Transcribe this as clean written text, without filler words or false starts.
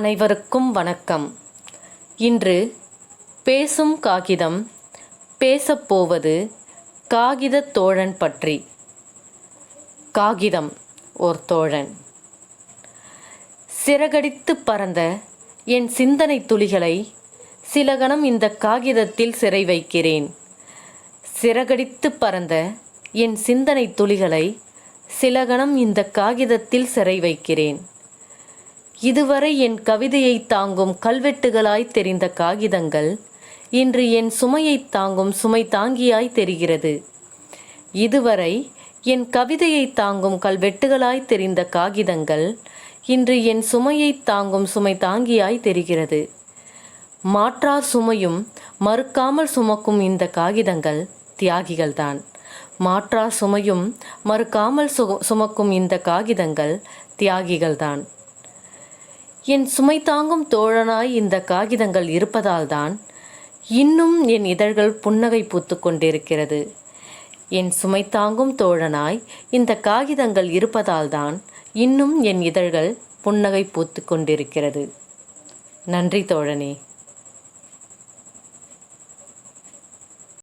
அனைவருக்கும் வணக்கம். இன்று பேசும் காகிதம் பேசப்போவது காகிதத் தோழன் பற்றி. காகிதம் ஓர் தோழன். சிறகடித்து பறந்த என் சிந்தனை துளிகளை சில கணம் இந்த காகிதத்தில் சிறை வைக்கிறேன். சிறகடித்து பறந்த என் சிந்தனை துளிகளை சில கணம் இந்த காகிதத்தில் சிறை வைக்கிறேன். இதுவரை என் கவிதையை தாங்கும் கல்வெட்டுகளாய் தெரிந்த காகிதங்கள் இன்று என் சுமையை தாங்கும் சுமை தாங்கியாய் தெரிகிறது. இதுவரை என் கவிதையை தாங்கும் கல்வெட்டுகளாய் தெரிந்த காகிதங்கள் இன்று என் சுமையை தாங்கும் சுமை தாங்கியாய் தெரிகிறது. மாற்றார் சுமையும் மறுக்காமல் சுமக்கும் இந்த காகிதங்கள் தியாகிகள்தான். மாற்றார் சுமையும் மறுக்காமல் சுமக்கும் இந்த காகிதங்கள் தியாகிகள்தான். என் சுமை தாங்கும் தோழனாய் இந்த காகிதங்கள் இருப்பதால்தான் இன்னும் என் இதழ்கள் புன்னகை பூத்து கொண்டிருக்கிறது. என் சுமை தாங்கும் தோழனாய் இந்த காகிதங்கள் இருப்பதால்தான் இன்னும் என் இதழ்கள் புன்னகை பூத்து கொண்டிருக்கிறது. நன்றி தோழனே.